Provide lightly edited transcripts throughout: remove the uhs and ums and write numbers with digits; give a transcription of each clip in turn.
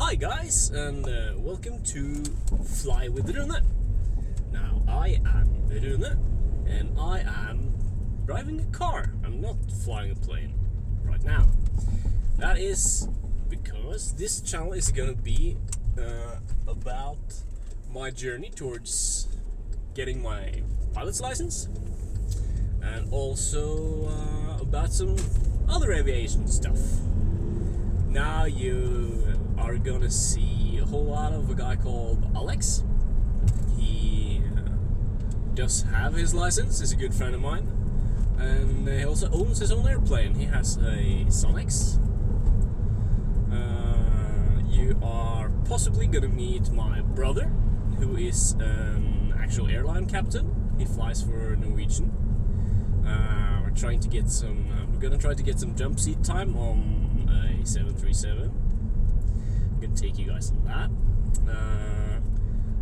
Hi guys, and welcome to Fly with Rune. Now, I am Rune, and I am driving a car. I'm not flying a plane right now. That is because this channel is gonna be about my journey towards getting my pilot's license, and also about some other aviation stuff. Now you are gonna see a whole lot of a guy called Alex. He does have his license, he's a good friend of mine, and he also owns his own airplane. He has a Sonex. You are possibly gonna meet my brother, who is an actual airline captain. He flies for Norwegian. We're trying to get some. We're gonna try to get some jump seat time on a 737. I'm gonna take you guys on that.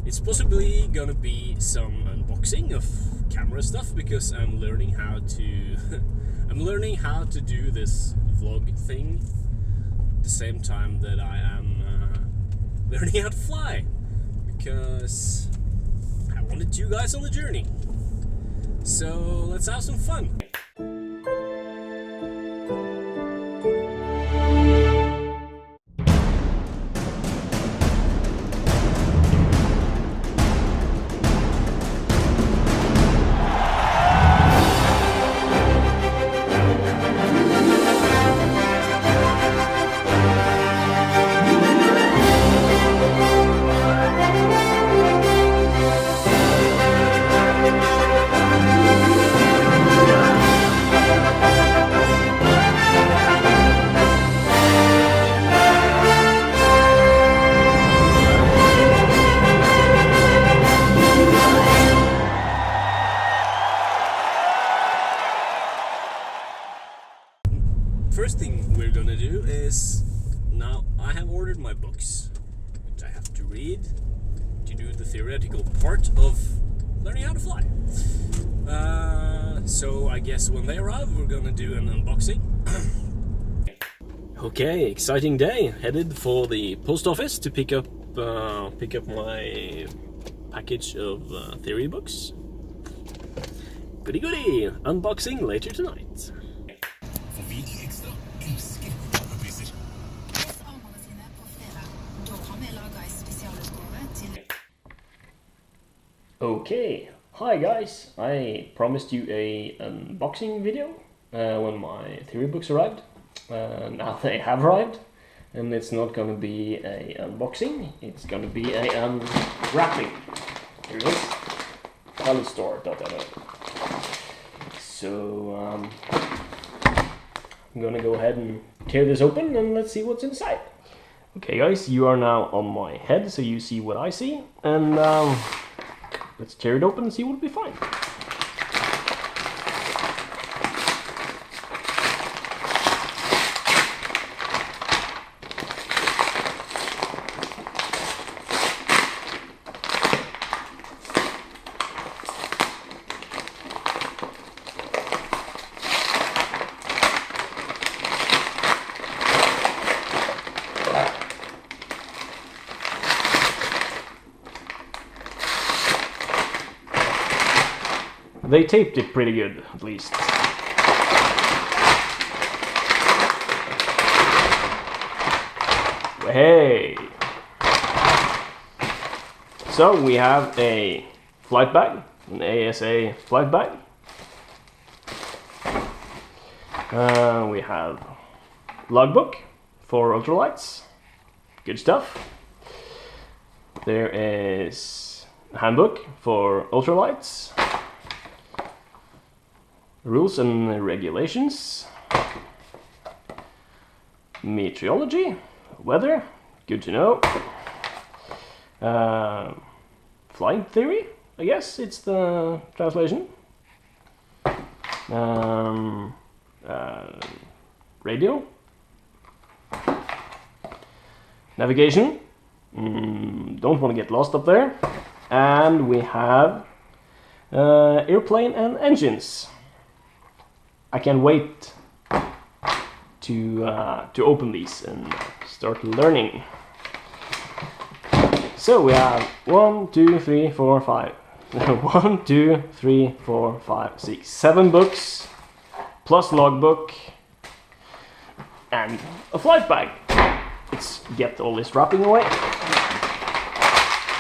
It's possibly gonna be some unboxing of camera stuff because I'm learning how to. I'm learning how to do this vlog thing at the same time that I am learning how to fly, because I wanted you guys on the journey. So let's have some fun. First thing we're gonna do is, now I have ordered my books, which I have to read to do the theoretical part of learning how to fly. So I guess when they arrive, we're gonna do an unboxing. Okay, exciting day. Headed for the post office to pick up my package of theory books. Goody goody! Unboxing later tonight. Okay, hi guys, I promised you a unboxing video when my theory books arrived. Now they have arrived, and it's not gonna be a unboxing, it's gonna be a unwrapping. Here it is, pilotstore.no. So I'm gonna go ahead and tear this open and let's see what's inside. Okay guys, you are now on my head, so you see what I see, and let's tear it open and see what will be fine. They taped it pretty good, at least. Hey! So we have a flight bag, an ASA flight bag. We have logbook for ultralights. Good stuff. There is a handbook for ultralights. Rules and regulations, meteorology, weather, good to know, flying theory, I guess it's the translation, radio, navigation, don't want to get lost up there, and we have airplane and engines. I can't wait to open these and start learning. So we have 1, 2, 3, 4, 5. 1, 2, 3, 4, 5, 6, 7 books, plus logbook, and a flight bag. Let's get all this wrapping away.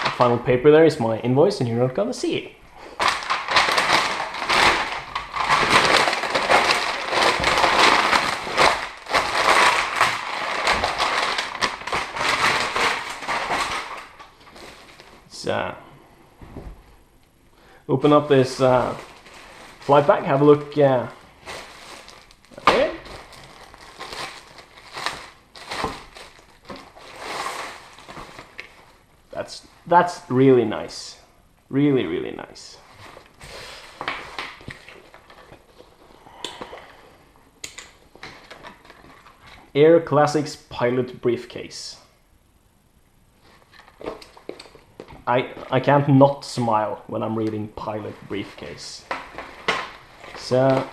The final paper there is my invoice, and you're not gonna see it. Let's open up this flight bag, have a look there. That's really nice. Really, really nice. Air Classics Pilot Briefcase. I can't not smile when I'm reading Pilot Briefcase. So,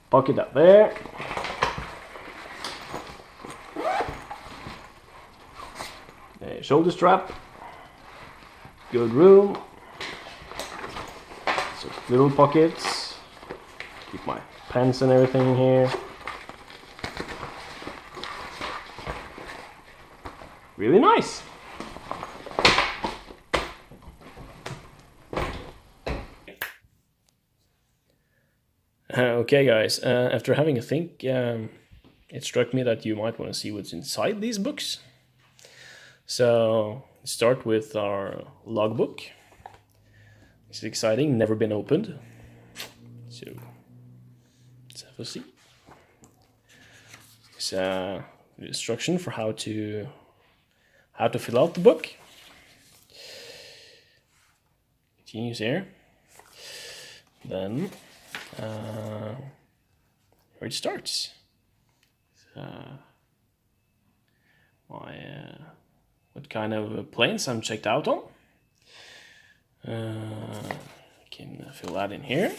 pocket up there. A shoulder strap. Good room. So little pockets. Keep my pens and everything in here. Really nice. Okay guys, after having a think, it struck me that you might want to see what's inside these books. So, start with our logbook. It's exciting, never been opened. So, let's have a see. It's an instruction for how to fill out the book. Continues here. Then, here it starts. What kind of planes I'm checked out on. Can fill that in here.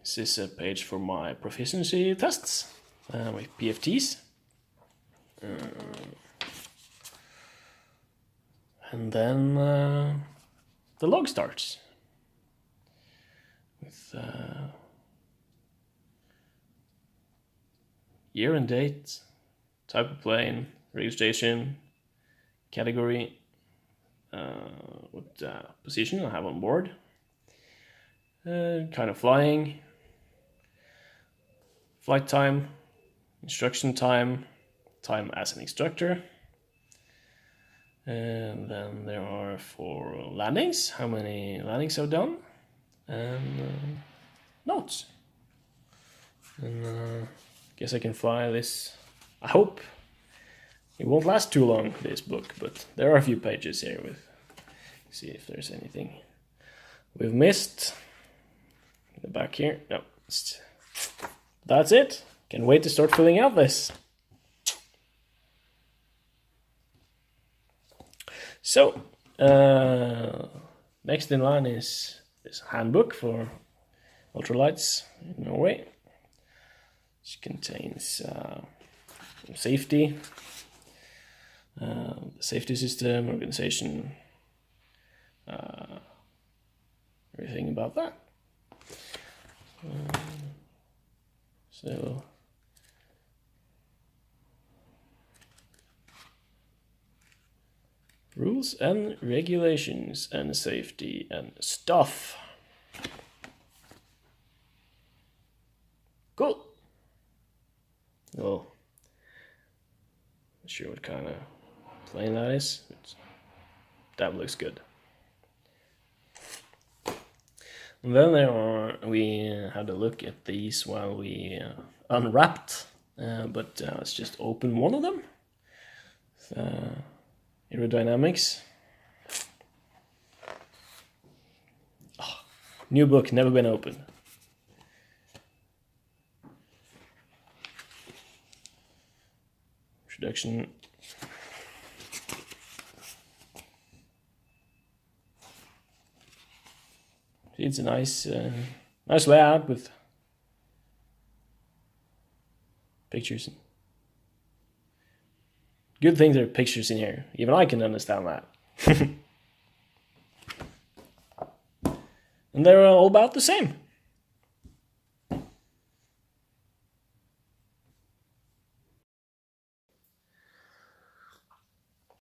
This is a page for my proficiency tests with PFTs. And then the log starts with year and date, type of plane, registration, category, what position I have on board, kind of flying, flight time, instruction time, time as an instructor, and then there are 4 landings, how many landings I've done, and notes. And guess I can fly this. I hope it won't last too long, this book, but there are a few pages here with, see if there's anything we've missed. In the back here, no, that's it. Can't wait to start filling out this. So, next in line is this handbook for ultralights in Norway, which contains safety, safety system, organization, everything about that. So rules and regulations and safety and stuff. Cool. Well, not sure what kind of plane that is, but that looks good. And then we had a look at these while we unwrapped, but let's just open one of them. Aerodynamics. Oh, new book, never been opened. Introduction. It's a nice layout with pictures. Good thing there are pictures in here. Even I can understand that. And they're all about the same.